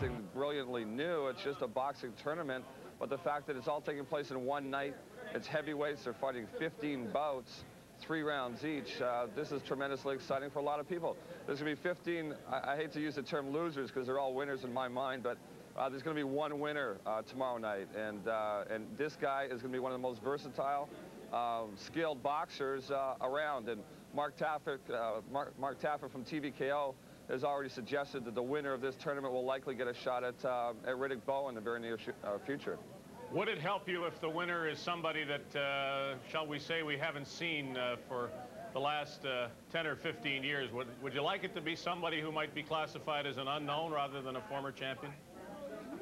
anything brilliantly new. It's just a boxing tournament. But the fact that it's all taking place in one night, it's heavyweights. They're fighting 15 bouts, 3 rounds each. This is tremendously exciting for a lot of people. There's going to be 15, I hate to use the term losers because they're all winners in my mind, but there's going to be one winner tomorrow night. And this guy is going to be one of the most versatile, skilled boxers around. And Mark Taffet from TVKO has already suggested that the winner of this tournament will likely get a shot at Riddick Bowe in the very near future. Would it help you if the winner is somebody that, shall we say, we haven't seen for the last 10 or 15 years? Would you like it to be somebody who might be classified as an unknown rather than a former champion?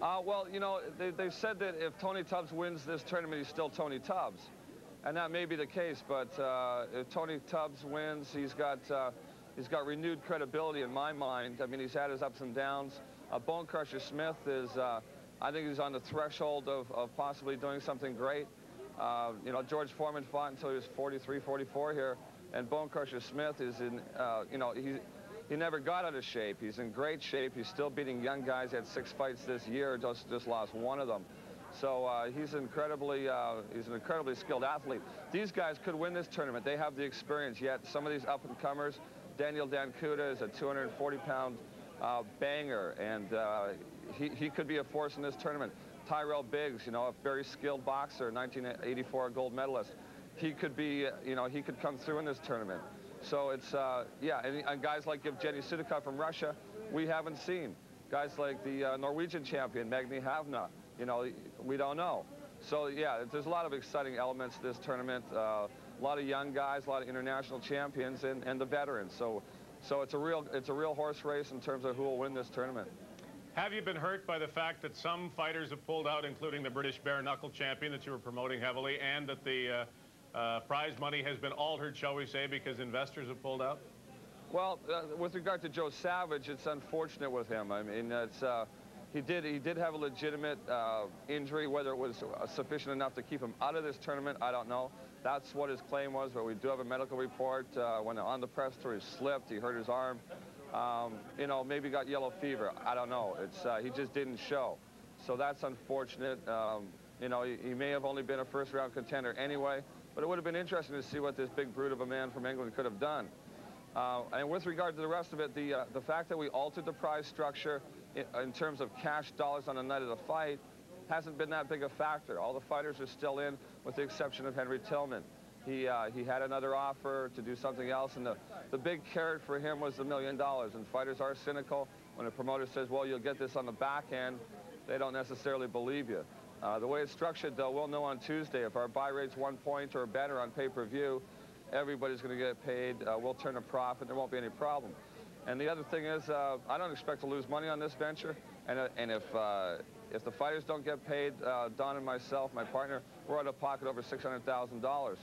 Well, you know, they've said that if Tony Tubbs wins this tournament, he's still Tony Tubbs. And that may be the case, but if Tony Tubbs wins, he's got renewed credibility in my mind. I mean, he's had his ups and downs. Bone Crusher Smith is, I think he's on the threshold of possibly doing something great. You know, George Foreman fought until he was 43, 44 here, and Bone Crusher Smith is in, you know, he never got out of shape. He's in great shape. He's still beating young guys. He had 6 fights this year, just lost 1 of them. So he's an incredibly skilled athlete. These guys could win this tournament. They have the experience. Yet some of these up-and-comers, Daniel Dankuta is a 240-pound banger, and he could be a force in this tournament. Tyrell Biggs, you know, a very skilled boxer, 1984 gold medalist. He could be, you know, he could come through in this tournament. So it's, yeah, and guys like Evgeny Sudikov from Russia, we haven't seen. Guys like the Norwegian champion, Magni Havna, you know, we don't know. So, yeah, there's a lot of exciting elements to this tournament. A lot of young guys, a lot of international champions, and the veterans. So it's a real horse race in terms of who will win this tournament. Have you been hurt by the fact that some fighters have pulled out, including the British bare knuckle champion that you were promoting heavily, and that the prize money has been altered, shall we say, because investors have pulled out? Well, with regard to Joe Savage, it's unfortunate with him. I mean, it's he did have a legitimate injury. Whether it was sufficient enough to keep him out of this tournament, I don't know. That's what his claim was, but we do have a medical report. When on the press tour, he slipped, he hurt his arm. You know, maybe got yellow fever. I don't know. It's he just didn't show. So that's unfortunate. You know, he may have only been a first-round contender anyway, but it would have been interesting to see what this big brute of a man from England could have done. And with regard to the rest of it, the fact that we altered the prize structure in terms of cash dollars on the night of the fight hasn't been that big a factor. All the fighters are still in, with the exception of Henry Tillman. He had another offer to do something else, and the big carrot for him was the $1 million. And fighters are cynical. When a promoter says, well, you'll get this on the back end, they don't necessarily believe you. The way it's structured, though, we'll know on Tuesday. If our buy rate's 1 point or better on pay-per-view, everybody's going to get paid. We'll turn a profit. There won't be any problem. And the other thing is, I don't expect to lose money on this venture. And if the fighters don't get paid, Don and myself, my partner, we're out of pocket over $600,000.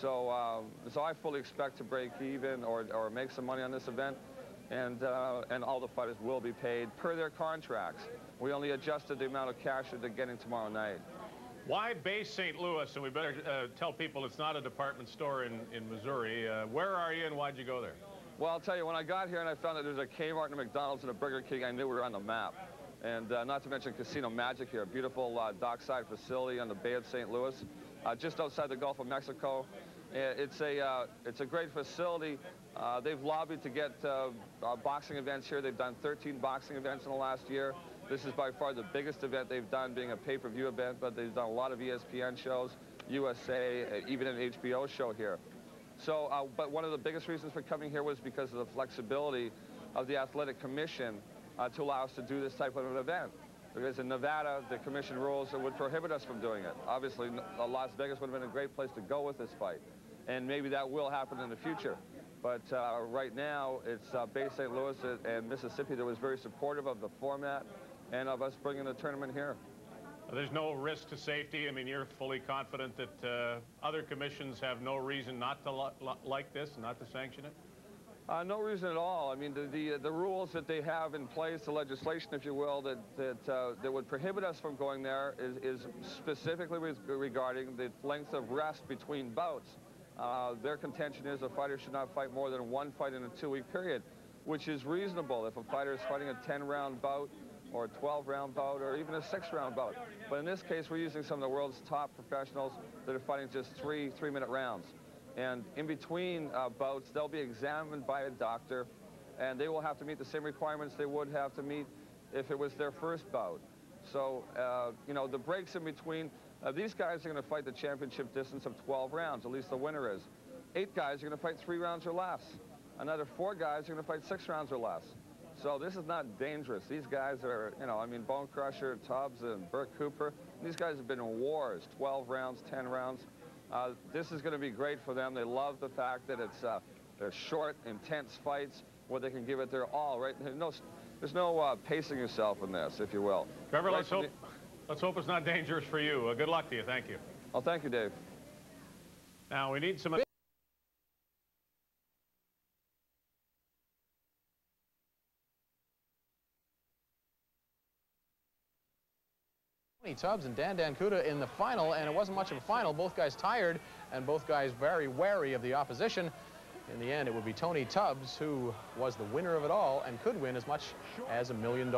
So I fully expect to break even or make some money on this event, and all the fighters will be paid per their contracts. We only adjusted the amount of cash that they're getting tomorrow night. Why base St. Louis? And we better tell people it's not a department store in Missouri. Where are you, and why'd you go there? Well, I'll tell you, when I got here and I found that there's a Kmart and a McDonald's and a Burger King, I knew we were on the map. And not to mention Casino Magic here, a beautiful dockside facility on the Bay of St. Louis, just outside the Gulf of Mexico. It's a great facility. They've lobbied to get boxing events here. They've done 13 boxing events in the last year. This is by far the biggest event they've done, being a pay-per-view event, but they've done a lot of ESPN shows, USA, even an HBO show here. So, but one of the biggest reasons for coming here was because of the flexibility of the Athletic Commission to allow us to do this type of an event. Because in Nevada, the commission rules would prohibit us from doing it. Obviously, Las Vegas would have been a great place to go with this fight. And maybe that will happen in the future. But right now, it's Bay St. Louis and Mississippi that was very supportive of the format and of us bringing the tournament here. There's no risk to safety. I mean, you're fully confident that other commissions have no reason not to like this, not to sanction it? No reason at all. I mean, the rules that they have in place, the legislation, if you will, that would prohibit us from going there is specifically regarding the length of rest between bouts. Their contention is a fighter should not fight more than 1 fight in a 2-week period, which is reasonable. If a fighter is fighting a 10-round bout or a 12-round bout, or even a 6-round bout. But in this case, we're using some of the world's top professionals that are fighting just three-minute rounds. And in between bouts, they'll be examined by a doctor, and they will have to meet the same requirements they would have to meet if it was their first bout. So, you know, the breaks in between, these guys are going to fight the championship distance of 12 rounds, at least the winner is. 8 guys are going to fight 3 rounds or less. Another 4 guys are going to fight 6 rounds or less. So this is not dangerous. These guys are, you know, I mean, Bone Crusher, Tubbs, and Burt Cooper, these guys have been in wars, 12 rounds, 10 rounds. This is going to be great for them. They love the fact that it's they're short, intense fights where they can give it their all, right? There's no pacing yourself in this, if you will. Trevor, right, let's hope it's not dangerous for you. Good luck to you. Thank you. Oh, thank you, Dave. Now, we need some... Tubbs and Dan Kuda in the final, and it wasn't much of a final. Both guys tired, and both guys very wary of the opposition. In the end, it would be Tony Tubbs who was the winner of it all and could win as much as $1 million.